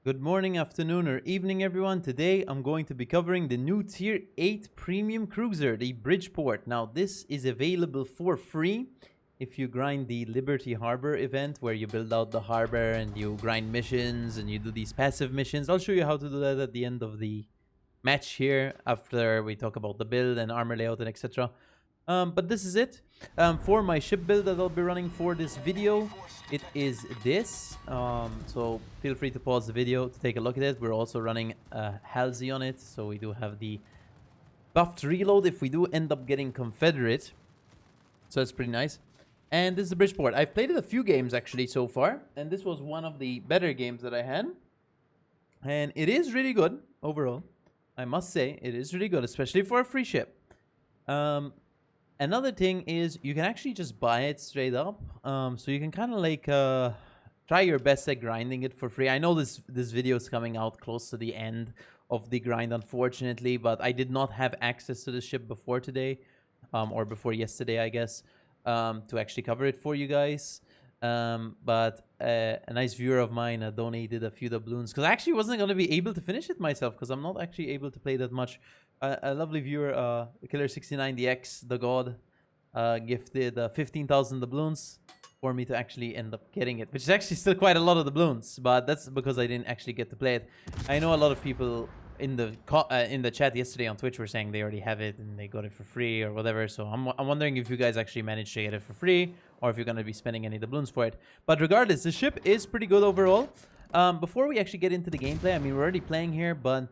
Good morning, afternoon, or evening, everyone. Today, I'm going to be covering the new Tier 8 Premium Cruiser, the Bridgeport. Now, this is available for free if you grind the Liberty Harbour event, where you build out the harbour and you grind missions and you do these passive missions. I'll show you how to do that at the end of the match here, after we talk about the build and armor layout and etc. But this is it. For my ship build that I'll be running for this video, it is this. So feel free to pause the video to take a look at it. We're also running Halsey on it, so we do have the buffed reload if we do end up getting Confederate. So that's pretty nice. And this is the Bridgeport. I've played it a few games actually so far, and this was one of the better games that I had. And it is really good overall. I must say, it is really good, especially for a free ship. Another thing is you can actually just buy it straight up. So you can kind of like try your best at grinding it for free. I know this video is coming out close to the end of the grind, unfortunately, but I did not have access to the ship before today, or before yesterday, I guess, to actually cover it for you guys. But a nice viewer of mine donated a few doubloons, because I actually wasn't going to be able to finish it myself, because I'm not actually able to play that much. A lovely viewer, Killer69DX, the god, gifted 15,000 doubloons for me to actually end up getting it, which is actually still quite a lot of doubloons, but that's because I didn't actually get to play it. I know a lot of people in the chat yesterday on Twitch were saying they already have it and they got it for free or whatever, so I'm wondering if you guys actually managed to get it for free or if you're going to be spending any doubloons for it. But regardless, the ship is pretty good overall. Before we actually get into the gameplay, I mean, we're already playing here, but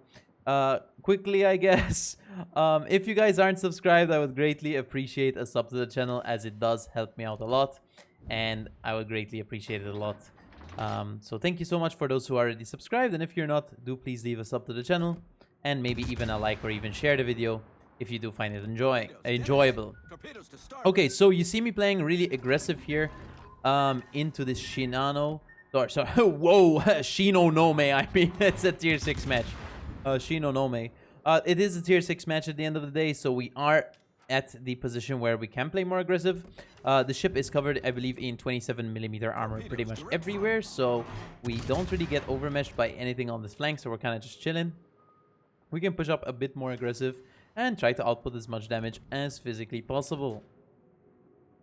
quickly, I guess, if you guys aren't subscribed, I would greatly appreciate a sub to the channel, as it does help me out a lot, and I would greatly appreciate it a lot. So thank you so much for those who are already subscribed, and if you're not, do please leave a sub to the channel, and maybe even a like or even share the video if you do find it enjoyable. Okay, so you see me playing really aggressive here into this Shinano. Sorry, whoa, Shino Nome, I mean, it's a tier 6 match. Shino Nome. It is a tier 6 match at the end of the day, so we are at the position where we can play more aggressive. The ship is covered, I believe, in 27mm armor pretty much everywhere, so we don't really get overmeshed by anything on this flank, so we're kind of just chilling. We can push up a bit more aggressive and try to output as much damage as physically possible.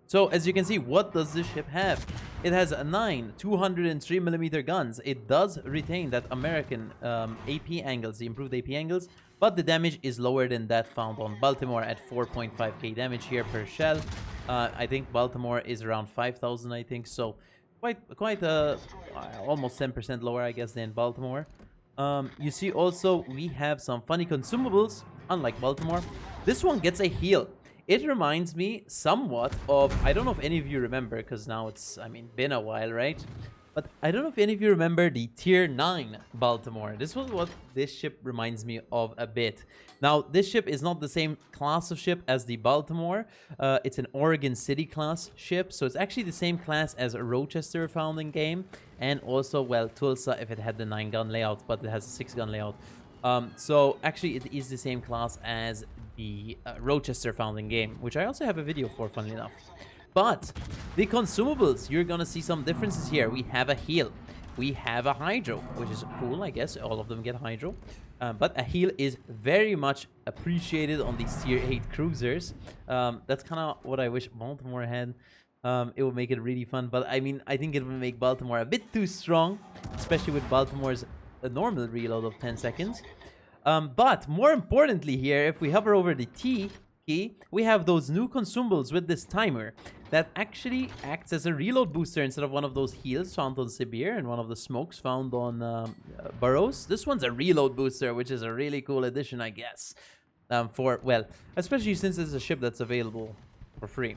So, as you can see, what does this ship have? It has 9 203mm guns. It does retain that American AP angles, the improved AP angles, but the damage is lower than that found on Baltimore at 4.5k damage here per shell. I think Baltimore is around 5,000, I think, so quite almost 10% lower, I guess, than Baltimore. You see also we have some funny consumables, unlike Baltimore. This one gets a heal. It reminds me somewhat of, I don't know if any of you remember, because now it's, I mean, been a while, right? But I don't know if any of you remember the Tier 9 Baltimore. This was what this ship reminds me of a bit. Now, this ship is not the same class of ship as the Baltimore. It's an Oregon City class ship, so it's actually the same class as a Rochester found in game, and also, well, Tulsa if it had the 9-gun layout, but it has a 6-gun layout. So actually it is the same class as the Rochester found in game, which I also have a video for, funnily enough. But the consumables, you're gonna see some differences here. We have a heal, we have a hydro, which is cool, I guess. All of them get hydro, but a heal is very much appreciated on these tier 8 cruisers. That's kind of what I wish Baltimore had. It would make it really fun, but I mean, I think it would make Baltimore a bit too strong, especially with Baltimore's a normal reload of 10 seconds. But more importantly here, if we hover over the T key, we have those new consumables with this timer that actually acts as a reload booster instead of one of those heals found on Sibir and one of the smokes found on Burrows. This one's a reload booster, which is a really cool addition, I guess. For, well, especially since it's a ship that's available for free.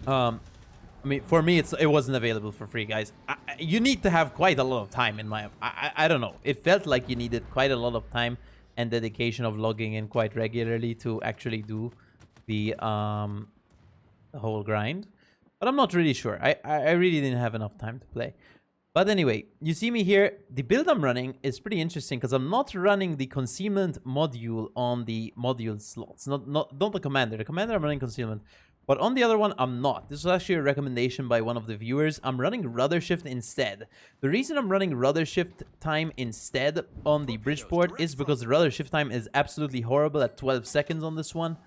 I mean, for me, it wasn't available for free, guys. You need to have quite a lot of time in my... I don't know. It felt like you needed quite a lot of time and dedication of logging in quite regularly to actually do the whole grind. But I'm not really sure. I really didn't have enough time to play. But anyway, you see me here. The build I'm running is pretty interesting because I'm not running the concealment module on the module slots. Not the commander. The commander I'm running concealment. But on the other one, I'm not. This was actually a recommendation by one of the viewers. I'm running rudder shift instead. The reason I'm running rudder shift time instead on the Bridgeport is because the rudder shift time is absolutely horrible at 12 seconds on this one.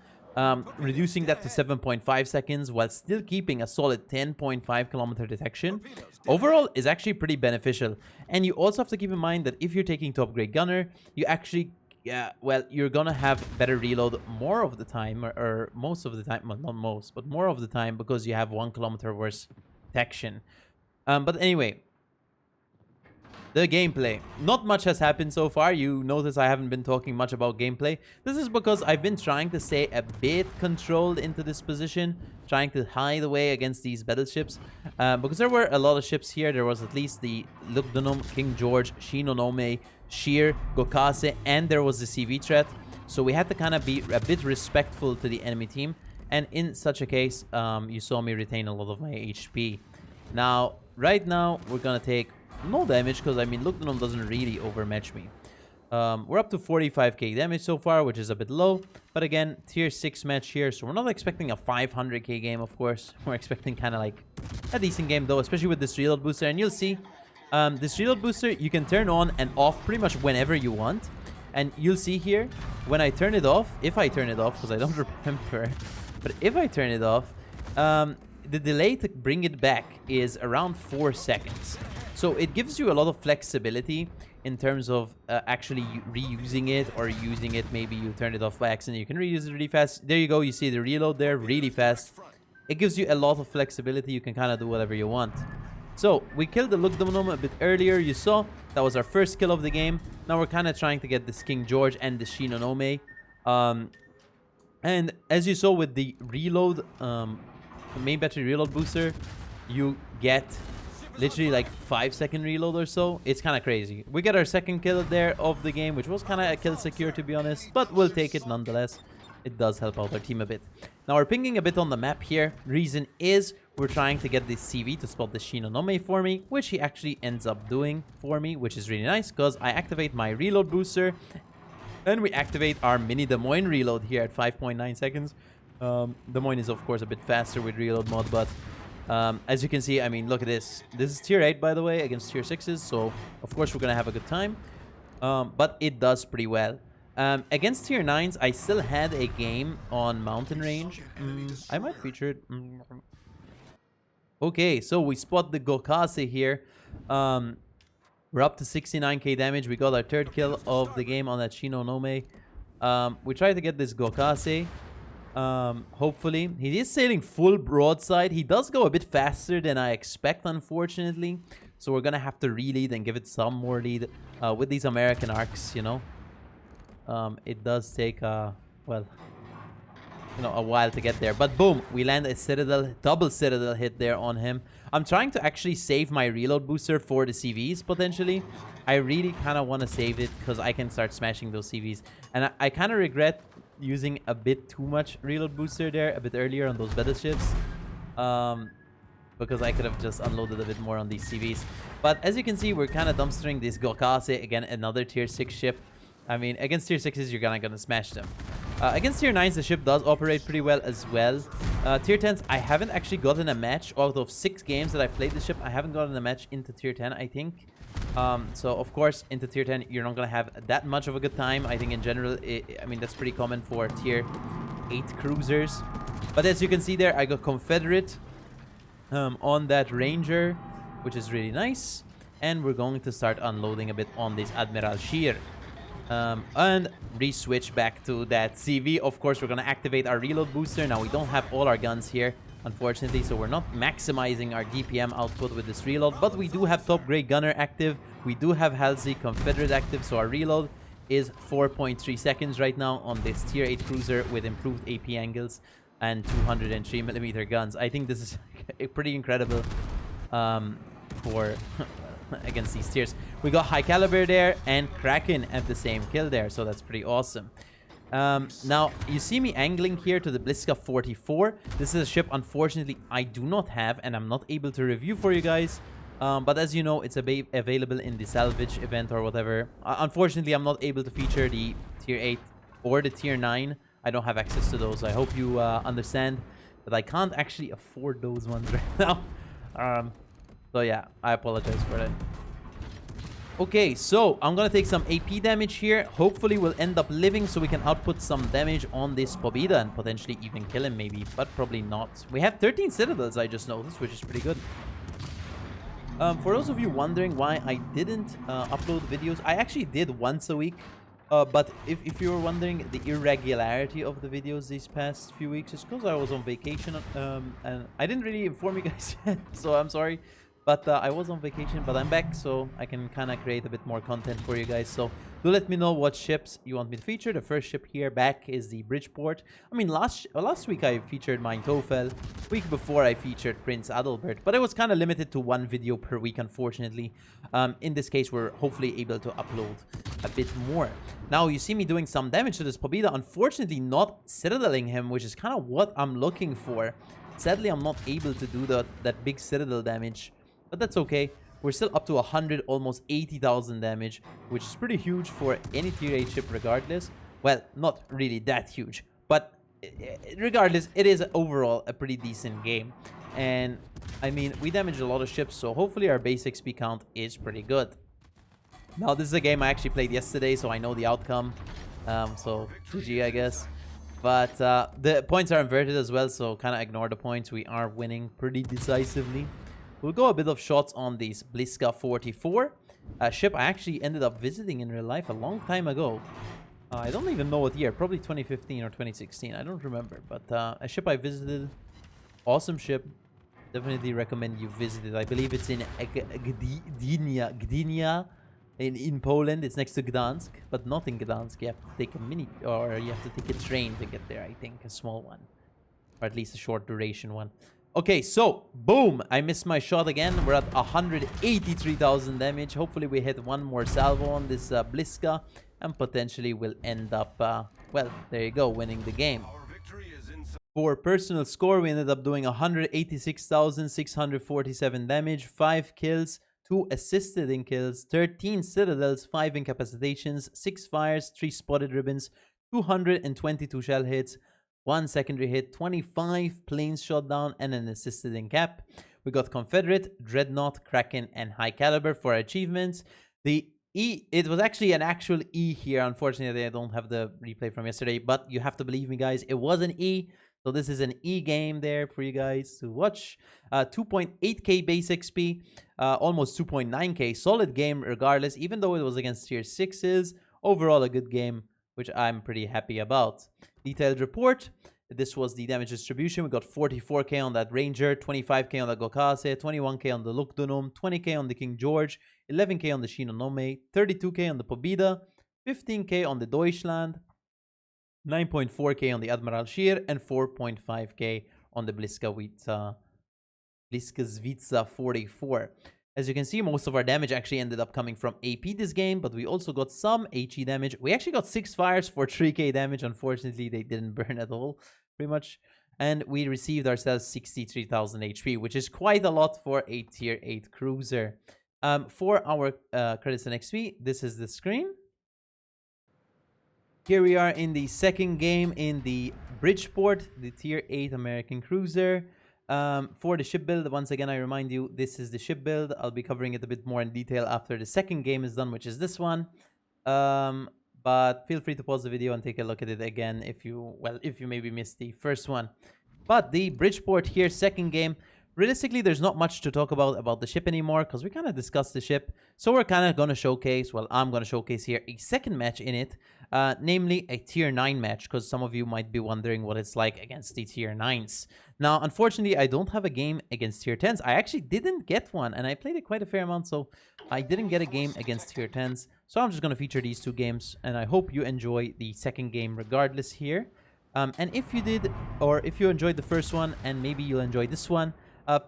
Reducing that to 7.5 seconds while still keeping a solid 10.5 kilometer detection overall is actually pretty beneficial. And you also have to keep in mind that if you're taking top grade gunner, you actually well, you're gonna have better reload more of the time, or most of the time. Well, not most, but more of the time, because you have 1 kilometer worse detection. But anyway, the gameplay. Not much has happened so far. You notice I haven't been talking much about gameplay. This is because I've been trying to stay a bit controlled into this position, trying to hide away against these battleships. Because there were a lot of ships here. There was at least the Lugdunum, King George, Shinonome, Sheer, Gokase, and there was the CV threat. So we had to kind of be a bit respectful to the enemy team. And in such a case, you saw me retain a lot of my HP. Now, right now, we're going to take no damage, because, I mean, Lugdunum doesn't really overmatch me. We're up to 45k damage so far, which is a bit low. But again, tier 6 match here, so we're not expecting a 500k game, of course. We're expecting kind of like a decent game, though, especially with this reload booster. And you'll see, this reload booster, you can turn on and off pretty much whenever you want. And you'll see here, when I turn it off, if I turn it off, because I don't remember, but if I turn it off, the delay to bring it back is around 4 seconds. So it gives you a lot of flexibility in terms of actually reusing it, or using it. Maybe you turn it off by accident, you can reuse it really fast. There you go, you see the reload there, really fast. It gives you a lot of flexibility. You can kind of do whatever you want. So we killed the Lugdunum a bit earlier. You saw that was our first kill of the game. Now we're kind of trying to get this King George and the Shinonome. And as you saw with the reload, the main battery reload booster, you get literally like 5-second reload or so. It's kind of crazy. We got our second kill there of the game, which was kind of a kill secure, to be honest, but we'll take it nonetheless. It does help out our team a bit. Now we're pinging a bit on the map here. Reason is we're trying to get this CV to spot the Shinonome for me, which he actually ends up doing for me, which is really nice, because I activate my reload booster and we activate our mini Des Moines reload here at 5.9 seconds. Des Moines is of course a bit faster with reload mod, but as you can see, I mean, look at this. This is tier 8, by the way, against tier 6s. So, of course, we're going to have a good time. But it does pretty well. Against tier 9s, I still had a game on mountain range. I might feature it. Okay, so we spot the Gokase here. We're up to 69k damage. We got our third kill of the game on that Shinonome. We tried to get this Gokase. Hopefully. He is sailing full broadside. He does go a bit faster than I expect, unfortunately. So we're gonna have to re-lead and give it some more lead with these American arcs, you know. It does take, well, you know, a while to get there. But boom, we land a Citadel, double Citadel hit there on him. I'm trying to actually save my reload booster for the CVs, potentially. I really kind of want to save it because I can start smashing those CVs. And I kind of regret using a bit too much reload booster there a bit earlier on those battleships. Because I could have just unloaded a bit more on these CVs. But as you can see, we're kind of dumpstering this Gokase. Again, another tier 6 ship. I mean, against tier 6s, you're gonna smash them. Against tier 9s, the ship does operate pretty well as well. Tier 10s, I haven't actually gotten a match. Out of 6 games that I've played the ship, I haven't gotten a match into tier 10, I think. So, of course, into tier 10, you're not gonna have that much of a good time. I think in general, I mean, that's pretty common for tier 8 cruisers. But as you can see there, I got Confederate on that Ranger, which is really nice. And we're going to start unloading a bit on this Admiral Sheer. And re-switch back to that CV. Of course, we're going to activate our reload booster. Now, we don't have all our guns here, unfortunately, so we're not maximizing our DPM output with this reload, but we do have top grade gunner active. We do have Halsey Confederate active, so our reload is 4.3 seconds right now on this tier 8 cruiser with improved AP angles and 203mm guns. I think this is pretty incredible for against these tiers. We got High Caliber there and Kraken at the same kill there, so that's pretty awesome. Now, you see me angling here to the Bliska 44. This is a ship, unfortunately, I do not have, and I'm not able to review for you guys. But as you know, it's available in the salvage event or whatever. Unfortunately, I'm not able to feature the tier 8 or the tier 9. I don't have access to those. I hope you understand. but I can't actually afford those ones right now. So yeah, I apologize for that. Okay, so I'm gonna take some AP damage here. Hopefully we'll end up living so we can output some damage on this Pobeda and potentially even kill him maybe, but probably not. We have 13 citadels, I just noticed, which is pretty good. For those of you wondering why I didn't upload videos, I actually did once a week. But if you were wondering the irregularity of the videos these past few weeks, it's because I was on vacation and I didn't really inform you guys yet, so I'm sorry. But I was on vacation, but I'm back, so I can kind of create a bit more content for you guys. So do let me know what ships you want me to feature. The first ship here back is the Bridgeport. I mean, last week I featured Mein Tofel. Week before I featured Prince Adalbert, but it was kind of limited to one video per week, unfortunately. In this case, we're hopefully able to upload a bit more. Now, you see me doing some damage to this Pobeda. Unfortunately, not citadeling him, which is kind of what I'm looking for. Sadly, I'm not able to do that big citadel damage. But that's okay. We're still up to 100, almost 80,000 damage, which is pretty huge for any tier 8 ship regardless. Well, not really that huge, but regardless, it is overall a pretty decent game. And, I mean, we damaged a lot of ships, so hopefully our base XP count is pretty good. Now, this is a game I actually played yesterday, so I know the outcome. So, GG, I guess. But the points are inverted as well, so kind of ignore the points. We are winning pretty decisively. We'll go a bit of shots on this Bliska 44, a ship I actually ended up visiting in real life a long time ago. I don't even know what year, probably 2015 or 2016, I don't remember. But a ship I visited, awesome ship, definitely recommend you visit it. I believe it's in Gdynia in Poland. It's next to Gdansk, but not in Gdansk. You have to take you have to take a train to get there, I think, a small one. Or at least a short duration one. Okay, so, boom! I missed my shot again. We're at 183,000 damage. Hopefully we hit one more salvo on this Bliska. And potentially we'll end up, well, there you go, winning the game. For personal score, we ended up doing 186,647 damage, 5 kills, 2 assisted in kills, 13 citadels, 5 incapacitations, 6 fires, 3 spotted ribbons, 222 shell hits, 1 secondary hit, 25 planes shot down, and an assisted in cap. We got Confederate, Dreadnought, Kraken, and High Caliber for our achievements. The E, it was actually an actual E here. Unfortunately, I don't have the replay from yesterday, but you have to believe me, guys. It was an E. So this is an E game there for you guys to watch. 2.8k base XP, almost 2.9k. Solid game regardless, even though it was against tier 6s. Overall, a good game, which I'm pretty happy about. Detailed report. This was the damage distribution. We got 44k on that Ranger, 25k on the Gokase, 21k on the Lukdunum, 20k on the King George, 11k on the Shinonome, 32k on the Pobeda, 15k on the Deutschland, 9.4k on the Admiral Scheer, and 4.5k on the Bliska Svitza 44. As you can see, most of our damage actually ended up coming from AP this game, but we also got some HE damage. We actually got 6 fires for 3k damage. Unfortunately, they didn't burn at all, pretty much. And we received ourselves 63,000 HP, which is quite a lot for a tier 8 cruiser. For our credits and XP, this is the screen. Here we are in the second game in the Bridgeport, the tier 8 American cruiser. For the ship build, once again, I remind you, this is the ship build. I'll be covering it a bit more in detail after the second game is done, which is this one. But feel free to pause the video and take a look at it again if you maybe missed the first one. But the Bridgeport here, second game. Realistically, there's not much to talk about the ship anymore because we kind of discussed the ship. So we're kind of going to showcase, well, I'm going to showcase here a second match in it. Namely a tier 9 match, because some of you might be wondering what it's like against the tier 9s. Now, unfortunately, I don't have a game against tier 10s. I actually didn't get one, and I played it quite a fair amount, so I didn't get a game against tier 10s. So I'm just going to feature these 2 games, and I hope you enjoy the second game regardless here. And if you did, or if you enjoyed the first one, and maybe you'll enjoy this one,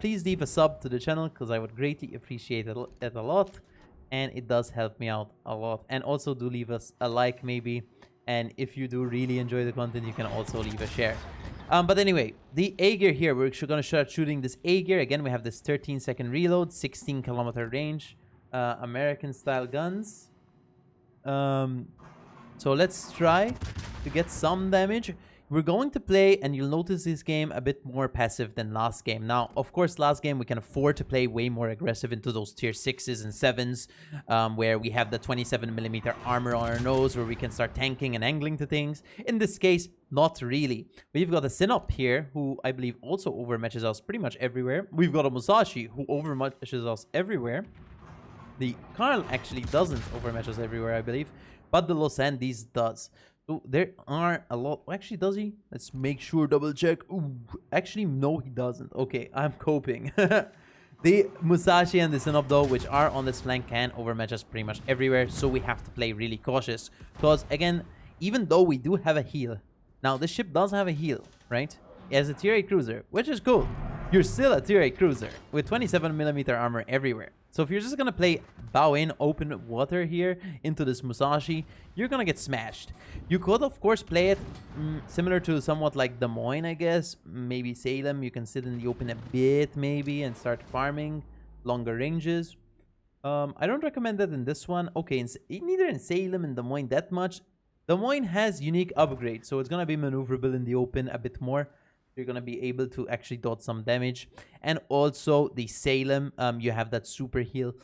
please leave a sub to the channel, because I would greatly appreciate it a lot. And it does help me out a lot. And also do leave us a like maybe. And if you do really enjoy the content, you can also leave a share. But anyway, the A-gear here, we're going to start shooting this A-gear. Again, we have this 13-second reload, 16-kilometer range, American-style guns. So let's try to get some damage. we're going to play, and you'll notice this game a bit more passive than last game. Now, of course, last game we can afford to play way more aggressive into those tier 6s and 7s, where we have the 27mm armor on our nose, where we can start tanking and angling to things. In this case, not really. We've got a Sinop here, who I believe also overmatches us pretty much everywhere. We've got a Musashi, who overmatches us everywhere. The Carl actually doesn't overmatch us everywhere, I believe, but the Los Andes does. So there are a lot. Actually, does he? Let's make sure, double check. Ooh, actually, no, he doesn't. Okay, I'm coping. The Musashi and the Sinop, though, which are on this flank, can overmatch us pretty much everywhere. So we have to play really cautious. Because, again, even though we do have a heal. Now, this ship does have a heal, right? It has a tier 8 cruiser, which is cool. You're still a tier 8 cruiser with 27mm armor everywhere. So if you're just going to play bow in open water here into this Musashi, you're going to get smashed. You could, of course, play it similar to somewhat like Des Moines, I guess. Maybe Salem. You can sit in the open a bit, maybe, and start farming longer ranges. I don't recommend that in this one. Okay, neither in Salem and Des Moines that much. Des Moines has unique upgrades, so it's going to be maneuverable in the open a bit more. You're going to be able to actually dot some damage. And also the Salem, you have that super heal,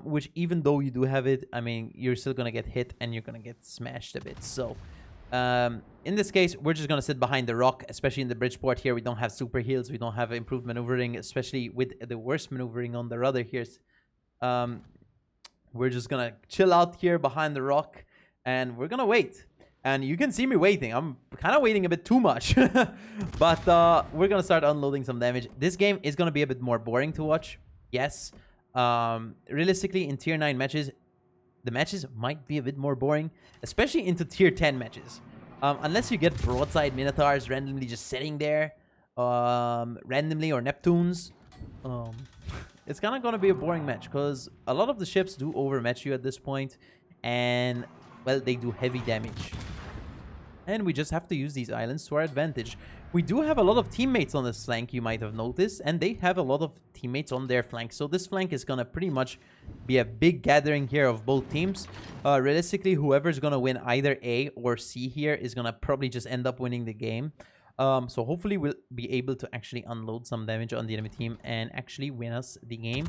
which even though you do have it, I mean, you're still going to get hit and you're going to get smashed a bit. So in this case, we're just going to sit behind the rock, especially in the Bridgeport here. We don't have super heals. We don't have improved maneuvering, especially with the worst maneuvering on the rudder here. We're just going to chill out here behind the rock and we're going to wait. And you can see me waiting. I'm kind of waiting a bit too much. But we're going to start unloading some damage. This game is going to be a bit more boring to watch. Yes. Realistically, in tier 9 matches, the matches might be a bit more boring. Especially into tier 10 matches. Unless you get broadside Minotaurs randomly just sitting there. Randomly, or Neptunes. It's kind of going to be a boring match. Because a lot of the ships do overmatch you at this point. And, well, they do heavy damage. And we just have to use these islands to our advantage. We do have a lot of teammates on this flank, you might have noticed. And they have a lot of teammates on their flank. So this flank is going to pretty much be a big gathering here of both teams. Realistically, whoever's going to win either A or C here is going to probably just end up winning the game. So hopefully we'll be able to actually unload some damage on the enemy team and actually win us the game.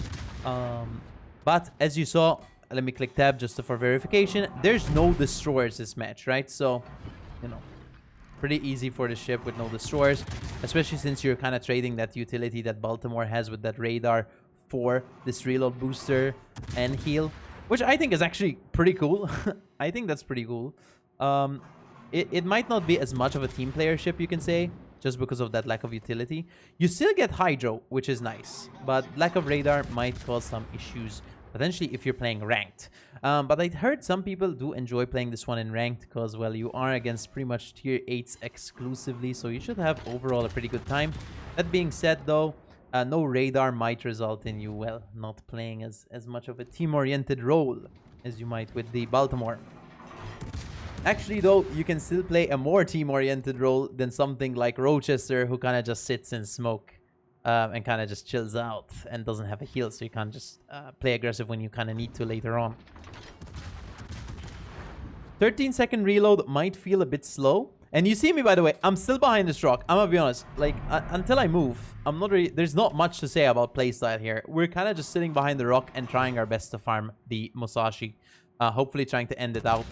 But as you saw, let me click tab just for verification. There's no destroyers this match, right? So, you know, pretty easy for the ship with no destroyers, especially since you're kind of trading that utility that Baltimore has with that radar for this reload booster and heal, which I think is actually pretty cool. I think that's pretty cool. It might not be as much of a team player ship, you can say, just because of that lack of utility. You still get hydro, which is nice, but lack of radar might cause some issues potentially if you're playing ranked. But I heard some people do enjoy playing this one in ranked because, well, you are against pretty much tier 8s exclusively, so you should have overall a pretty good time. That being said, though, no radar might result in you, well, not playing as much of a team-oriented role as you might with the Baltimore. Actually, though, you can still play a more team-oriented role than something like Rochester, who kind of just sits in smoke. And kind of just chills out and doesn't have a heal, so you can't just play aggressive when you kind of need to later on. 13-second reload might feel a bit slow. And you see me, by the way, I'm still behind this rock. I'm gonna be honest, like, until I move, I'm not really, there's not much to say about playstyle here. We're kind of just sitting behind the rock and trying our best to farm the Musashi. Hopefully trying to end it out.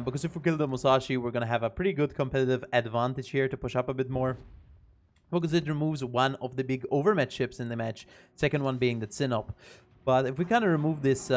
Because if we kill the Musashi, we're gonna have a pretty good competitive advantage here to push up a bit more. Because it removes one of the big overmatch ships in the match. Second one being the Sinop. But if we kind of remove this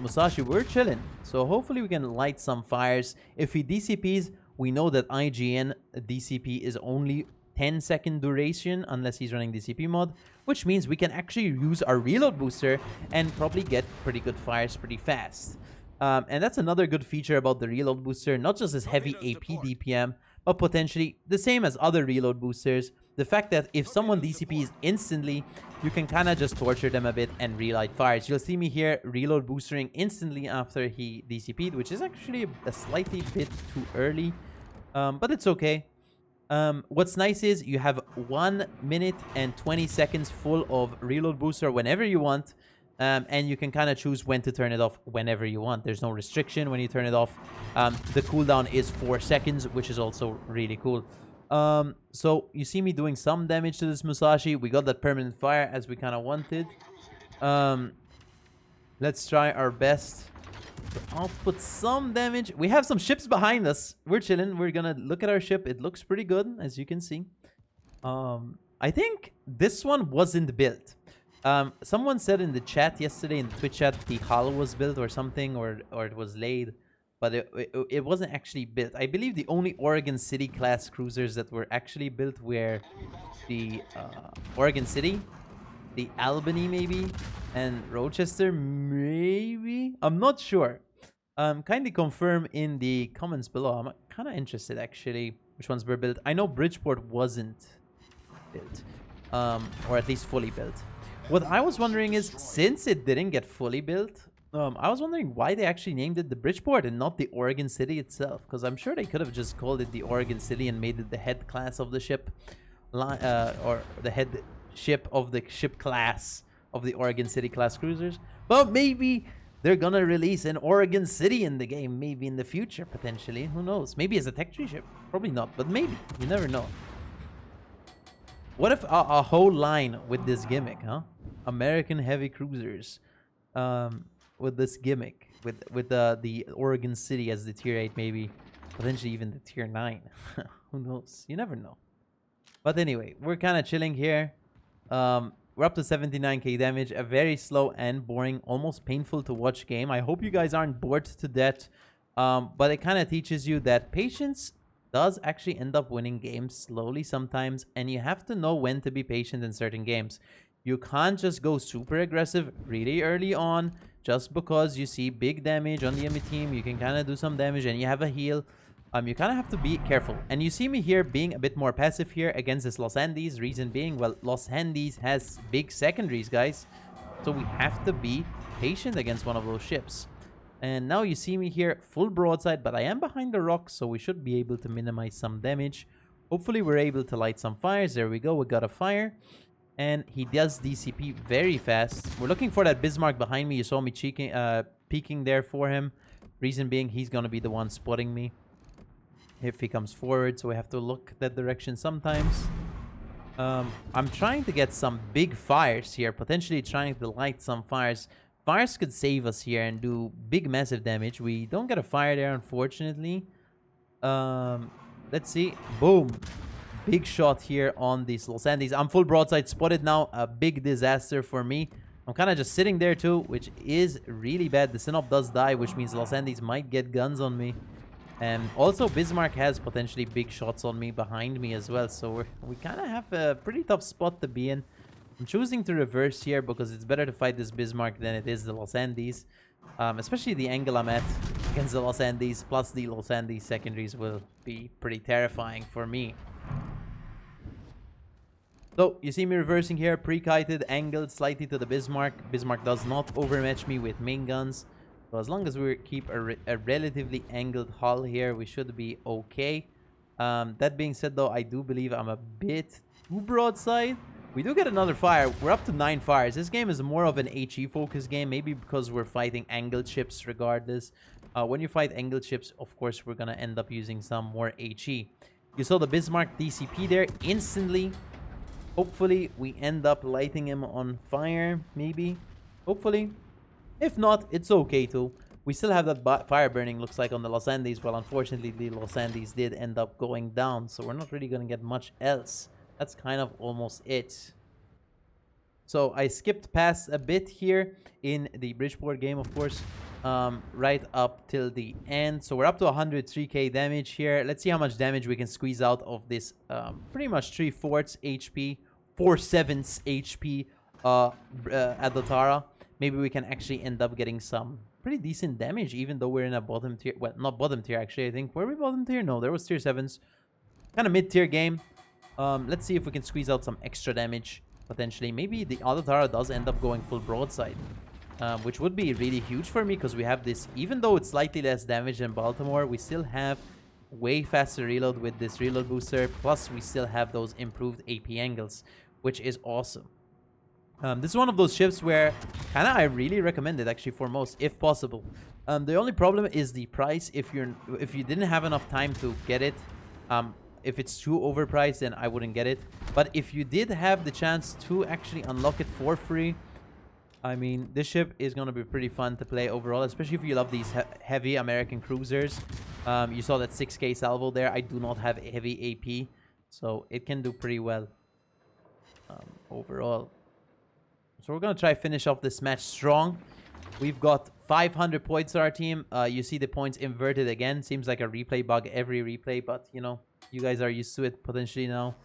Musashi, we're chilling. So hopefully we can light some fires. If he DCPs, we know that IGN DCP is only 10-second duration unless he's running DCP mod. Which means we can actually use our reload booster and probably get pretty good fires pretty fast. And that's another good feature about the reload booster. Not just as heavy AP DPM, but potentially the same as other reload boosters. The fact that if someone DCPs instantly, you can kind of just torture them a bit and relight fires. You'll see me here reload boostering instantly after he DCP'd, which is actually a slightly bit too early. But it's okay. What's nice is you have 1 minute and 20 seconds full of reload booster whenever you want. And you can kind of choose when to turn it off whenever you want. There's no restriction when you turn it off. The cooldown is 4 seconds, which is also really cool. So you see me doing some damage to this Musashi. We got that permanent fire as we kind of wanted. Let's try our best to output some damage. We have some ships behind us. We're chilling. We're gonna look at our ship. It looks pretty good, as you can see. I think this one wasn't built. Someone said in the chat yesterday, in the Twitch chat, the hull was built or something, or it was laid, but it wasn't actually built. I believe the only Oregon City class cruisers that were actually built were the Oregon City, the Albany maybe, and Rochester maybe. I'm not sure. Kindly confirm in the comments below. I'm kind of interested actually which ones were built. I know Bridgeport wasn't built, or at least fully built. What I was wondering is, since it didn't get fully built, I was wondering why they actually named it the Bridgeport and not the Oregon City itself, because I'm sure they could have just called it the Oregon City and made it the head class of the ship, or the head ship of the ship class of the Oregon City class cruisers. But maybe they're gonna release an Oregon City in the game, maybe in the future, potentially. Who knows? Maybe as a tech tree ship. Probably not, but maybe. You never know. What if a whole line with this gimmick, huh? American heavy cruisers, with this gimmick, with the Oregon City as the tier 8, maybe potentially even the tier 9. Who knows? You never know. But anyway, we're kind of chilling here. We're up to 79k damage. A very slow and boring, almost painful to watch game. I hope you guys aren't bored to death. But it kind of teaches you that patience does actually end up winning games slowly sometimes, and you have to know when to be patient in certain games. You can't just go super aggressive really early on just because you see big damage on the enemy team. You can kind of do some damage and you have a heal. You kind of have to be careful. And you see me here being a bit more passive here against this Los Andes. Reason being, well, Los Andes has big secondaries, guys. So we have to be patient against one of those ships. And now you see me here full broadside, but I am behind the rocks, so we should be able to minimize some damage. Hopefully we're able to light some fires. There we go. We got a fire. And he does DCP very fast. We're looking for that Bismarck behind me. You saw me peeking there for him. Reason being, he's going to be the one spotting me if he comes forward, so we have to look that direction sometimes. I'm trying to get some big fires here, potentially trying to light some fires. Fires could save us here and do big, massive damage. We don't get a fire there, unfortunately. Let's see. Boom. Big shot here on these Los Andes. I'm full broadside spotted now. A big disaster for me. I'm kind of just sitting there too, which is really bad. The Sinop does die, which means Los Andes might get guns on me. And also Bismarck has potentially big shots on me behind me as well. So we kind of have a pretty tough spot to be in. I'm choosing to reverse here because it's better to fight this Bismarck than it is the Los Andes. Especially the angle I'm at against the Los Andes. Plus the Los Andes secondaries will be pretty terrifying for me. So you see me reversing here. Pre-kited, angled slightly to the Bismarck. Bismarck does not overmatch me with main guns. So as long as we keep a relatively angled hull here, we should be okay. That being said, though, I do believe I'm a bit too broadside. We do get another fire. We're up to 9 fires. This game is more of an HE focused game, maybe because we're fighting angled ships regardless. When you fight angled ships, of course, we're going to end up using some more HE. You saw the Bismarck DCP there instantly. Hopefully, we end up lighting him on fire, maybe. Hopefully. If not, it's okay too. We still have that fire burning, looks like, on the Los Andes. Well, unfortunately, the Los Andes did end up going down, so we're not really going to get much else. That's kind of almost it. So I skipped past a bit here in the Bridgeport game, of course, right up till the end. So we're up to 103k damage here. Let's see how much damage we can squeeze out of this pretty much 3/4 HP, 4/7 HP at the Tara. Maybe we can actually end up getting some pretty decent damage, even though we're in a bottom tier. Well, not bottom tier, actually, I think. Were we bottom tier? No, there was tier 7s. Kind of mid-tier game. Let's see if we can squeeze out some extra damage, potentially. Maybe the other Tara does end up going full broadside, which would be really huge for me, because we have this, even though it's slightly less damage than Baltimore, we still have way faster reload with this reload booster. Plus, we still have those improved AP angles, which is awesome. This is one of those ships where I really recommend it, actually, for most, if possible. The only problem is the price. If you didn't have enough time to get it, If it's too overpriced, then I wouldn't get it. But if you did have the chance to actually unlock it for free, I mean, this ship is going to be pretty fun to play overall, especially if you love these heavy American cruisers. You saw that 6k salvo there. I do not have heavy AP, so it can do pretty well overall. So we're going to try finish off this match strong. We've got 500 points on our team. You see the points inverted again. Seems like a replay bug every replay, but, you know, you guys are used to it potentially now.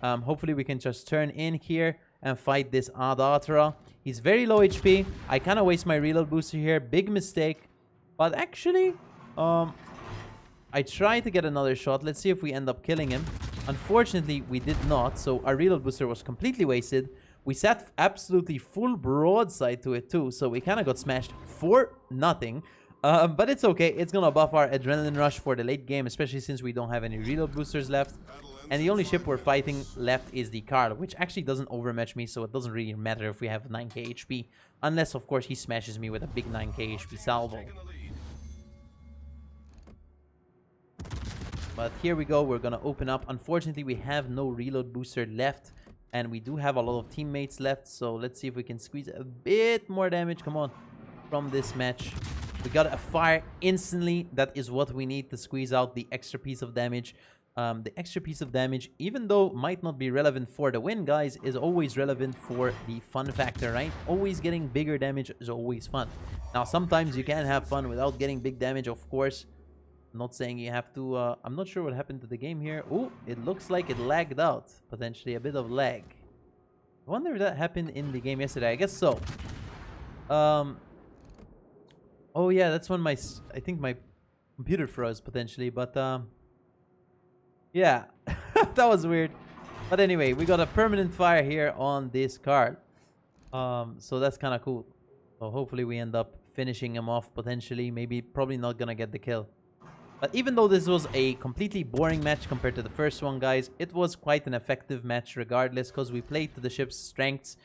Hopefully we can just turn in here and fight this Adatra. He's very low HP. I kind of waste my reload booster here. Big mistake. But actually, I tried to get another shot. Let's see if we end up killing him. Unfortunately, we did not. So our reload booster was completely wasted. We sat absolutely full broadside to it too. So we kind of got smashed for nothing. But it's okay. It's going to buff our adrenaline rush for the late game, especially since we don't have any reload boosters left. And the only ship we're fighting left is the Carl, which actually doesn't overmatch me, so it doesn't really matter if we have 9k HP. Unless, of course, he smashes me with a big 9k HP salvo. But here we go. We're going to open up. Unfortunately, we have no reload booster left. And we do have a lot of teammates left. So let's see if we can squeeze a bit more damage. Come on. From this match. We got a fire instantly. That is what we need to squeeze out the extra piece of damage. The extra piece of damage, even though might not be relevant for the win, guys, is always relevant for the fun factor, right? Always getting bigger damage is always fun. Now, sometimes you can have fun without getting big damage, of course. I'm not saying you have to. I'm not sure what happened to the game here. Oh, it looks like it lagged out. Potentially a bit of lag. I wonder if that happened in the game yesterday. I guess so. Oh, yeah, that's when I think my computer froze, potentially. But, yeah, that was weird. But anyway, we got a permanent fire here on this card. So that's kind of cool. So hopefully we end up finishing him off potentially. Maybe, probably not going to get the kill. But even though this was a completely boring match compared to the first one, guys, it was quite an effective match regardless, because we played to the ship's strengths,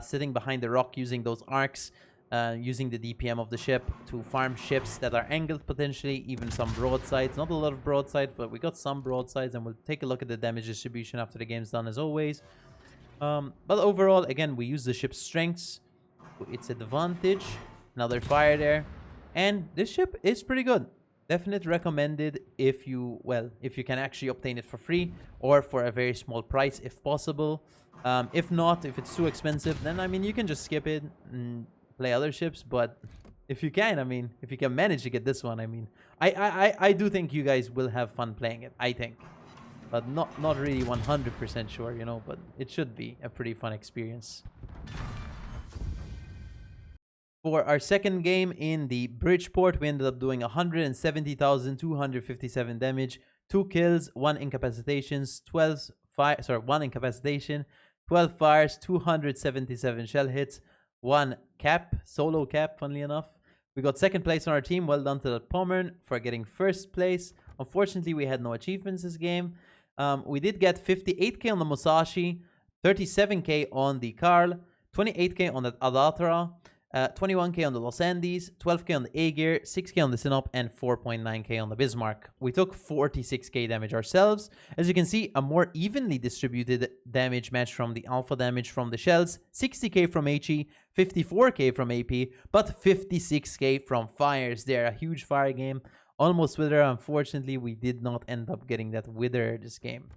sitting behind the rock using those arcs, using the DPM of the ship to farm ships that are angled potentially, even some broadsides. Not a lot of broadsides, but we got some broadsides, and we'll take a look at the damage distribution after the game's done as always. But overall, again, we use the ship's strengths to its advantage. Another fire there. And this ship is pretty good. Definitely recommended if you can actually obtain it for free or for a very small price if possible. If not, if it's too expensive, then I mean you can just skip it and play other ships. But if you can, I mean, if you can manage to get this one, I mean, I do think you guys will have fun playing it. I think, but not really 100% sure, you know. But it should be a pretty fun experience. For our second game in the Bridgeport, we ended up doing 170,257 damage, 2 kills, 1 incapacitations, 1 incapacitation, 12 fires, 277 shell hits, 1 cap, solo cap, funnily enough. We got second place on our team. Well done to the Pommern for getting first place. Unfortunately, we had no achievements this game. We did get 58k on the Musashi, 37k on the Carl, 28k on the Adatra, 21k on the Los Andes, 12k on the Aegir, 6k on the Sinop, and 4.9k on the Bismarck. We took 46k damage ourselves. As you can see, a more evenly distributed damage match from the alpha damage from the shells, 60k from HE, 54k from AP, but 56k from fires. They're a huge fire game. Almost Wither. Unfortunately, we did not end up getting that Wither this game.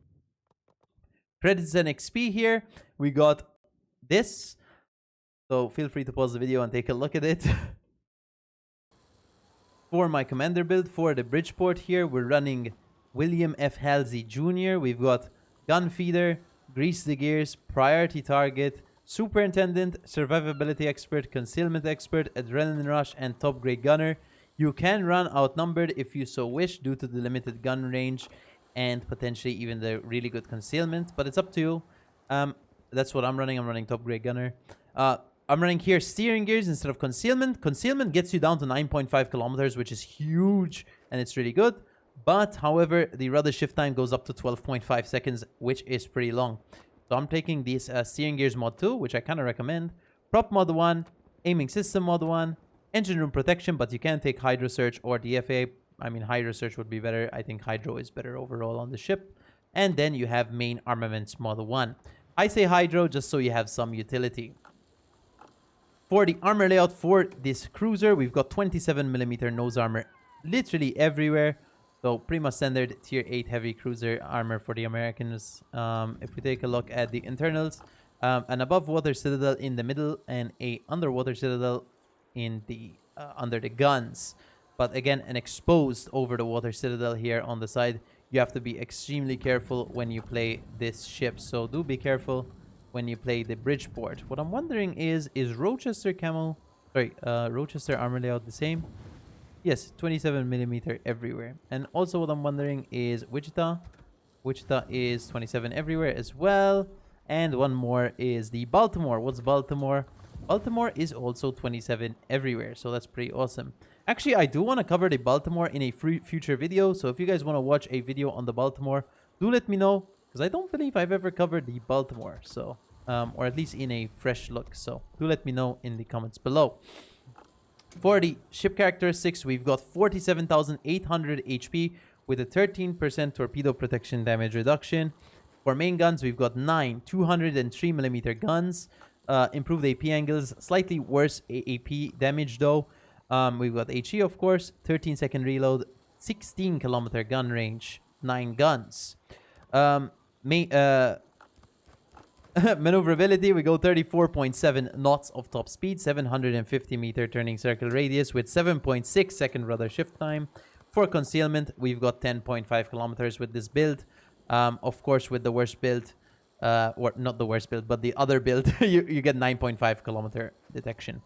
Credits and XP here. We got this. So feel free to pause the video and take a look at it. For my commander build for the Bridgeport here, we're running William F. Halsey Jr. We've got Gun Feeder, Grease the Gears, Priority Target, Superintendent, Survivability Expert, Concealment Expert, Adrenaline Rush, and Top Grade Gunner. You can run Outnumbered if you so wish due to the limited gun range and potentially even the really good concealment, but it's up to you. That's what I'm running. I'm running Top Grade Gunner. I'm running here Steering Gears instead of Concealment. Concealment gets you down to 9.5 kilometers, which is huge, and it's really good. But, however, the rudder shift time goes up to 12.5 seconds, which is pretty long. So I'm taking this Steering Gears mod 2, which I kind of recommend. Prop mod 1, Aiming System mod 1, Engine Room Protection, but you can take Hydro Search or DFA. I mean, Hydro Search would be better. I think Hydro is better overall on the ship. And then you have main armaments model 1. I say hydro just so you have some utility. For the armor layout for this cruiser, we've got 27mm nose armor literally everywhere. So pretty much standard tier 8 heavy cruiser armor for the Americans. If we take a look at the internals, an above water citadel in the middle and a underwater citadel in the under the guns. But again, an exposed over the water citadel here on the side. You have to be extremely careful when you play this ship. So do be careful when you play the Bridgeport. What I'm wondering is Rochester Rochester armor layout the same? Yes, 27mm everywhere. And also what I'm wondering is Wichita. Wichita is 27 everywhere as well. And one more is the Baltimore. What's Baltimore? Baltimore is also 27 everywhere. So that's pretty awesome. Actually, I do want to cover the Baltimore in a future video. So if you guys want to watch a video on the Baltimore, do let me know. Because I don't believe I've ever covered the Baltimore. So, or at least in a fresh look. So do let me know in the comments below. For the ship characteristics, we've got 47,800 HP with a 13% torpedo protection damage reduction. For main guns, we've got 9 203mm guns. Improved AP angles, slightly worse AP damage though. We've got HE, of course, 13-second reload, 16-kilometer gun range, 9 guns. Maneuverability, we go 34.7 knots of top speed, 750-meter turning circle radius with 7.6 second rudder shift time. For concealment, we've got 10.5 kilometers with this build. Of course, with the worst build, or not the worst build, but the other build, you get 9.5 kilometer detection.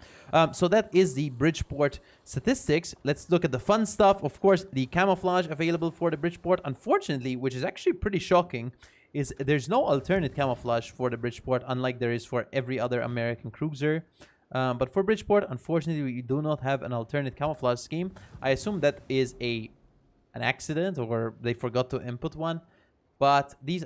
So that is the Bridgeport statistics. Let's look at the fun stuff. Of course, the camouflage available for the Bridgeport, unfortunately, which is actually pretty shocking, is there's no alternate camouflage for the Bridgeport, unlike there is for every other American cruiser. But for Bridgeport, unfortunately, we do not have an alternate camouflage scheme. I assume that is an accident, or they forgot to input one. But this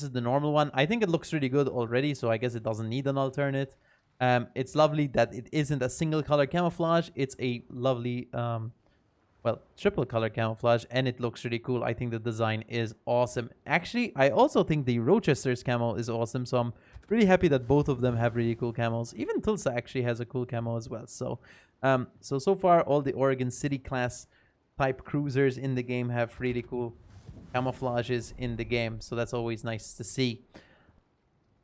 is the normal one. I think it looks really good already, so I guess it doesn't need an alternate. It's lovely that it isn't a single color camouflage. It's a lovely, triple color camouflage, and it looks really cool. I think the design is awesome. Actually, I also think the Rochester's camo is awesome, so I'm really happy that both of them have really cool camos. Even Tulsa actually has a cool camo as well. So, so far, all the Oregon City class type cruisers in the game have really cool camouflages in the game, so that's always nice to see.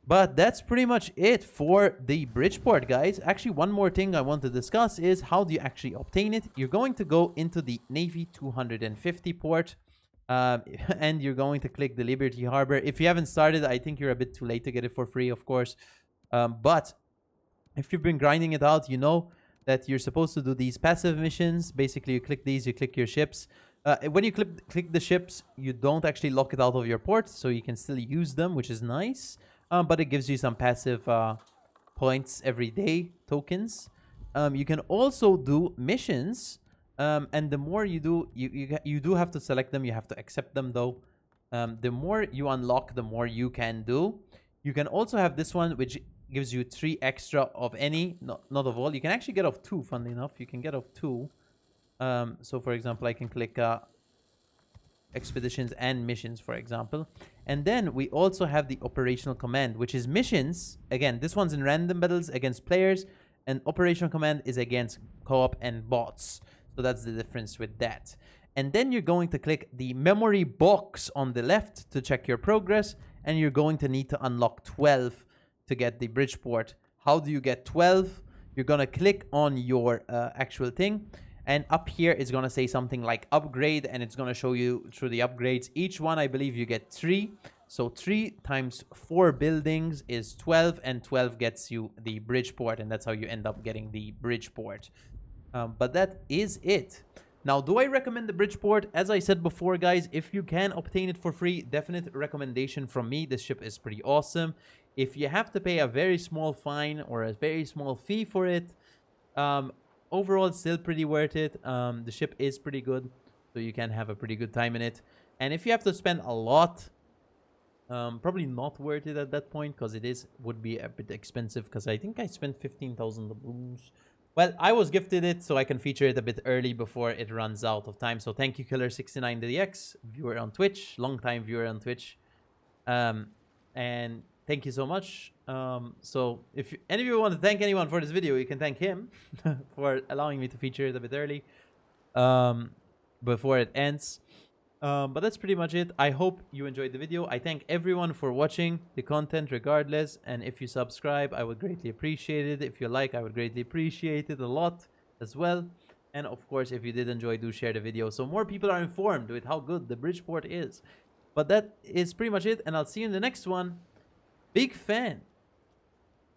But that's pretty much it for the Bridgeport, guys. Actually, one more thing I want to discuss is how do you actually obtain it. You're going to go into the Navy 250 port, and you're going to click the Liberty Harbor. If you haven't started, I think you're a bit too late to get it for free, of course. But if you've been grinding it out, you know that you're supposed to do these passive missions. Basically, you click these, you click your ships. When you click the ships, you don't actually lock it out of your port, so you can still use them, which is nice. But it gives you some passive points every day, tokens. You can also do missions, and the more you do, you do have to select them. You have to accept them, though. The more you unlock, the more you can do. You can also have this one, which gives you 3 extra of any, not of all. You can actually get off 2, funnily enough. You can get off 2. So, for example, I can click expeditions and missions, for example. And then we also have the operational command, which is missions. Again, this one's in random battles against players, and operational command is against co-op and bots. So that's the difference with that. And then you're going to click the memory box on the left to check your progress, and you're going to need to unlock 12 to get the Bridgeport. How do you get 12? You're going to click on your actual thing. And up here is going to say something like upgrade, and it's going to show you through the upgrades. Each one, I believe you get 3. So 3 times 4 buildings is 12, and 12 gets you the Bridgeport, and that's how you end up getting the Bridgeport. But that is it. Now, do I recommend the Bridgeport? As I said before, guys, if you can obtain it for free, definite recommendation from me. This ship is pretty awesome. If you have to pay a very small fine or a very small fee for it, overall, it's still pretty worth it. The ship is pretty good, so you can have a pretty good time in it. And if you have to spend a lot, probably not worth it at that point, because would be a bit expensive, because I think I spent 15,000 doubloons. Well, I was gifted it, so I can feature it a bit early before it runs out of time. So thank you, Killer69DX, viewer on Twitch, long-time viewer on Twitch. And thank you so much. So if any of you want to thank anyone for this video, you can thank him for allowing me to feature it a bit early, before it ends. But that's pretty much it. I hope you enjoyed the video. I thank everyone for watching the content regardless. And if you subscribe, I would greatly appreciate it. If you like, I would greatly appreciate it a lot as well. And of course, if you did enjoy, do share the video so more people are informed with how good the Bridgeport is. But that is pretty much it. And I'll see you in the next one. Big fan.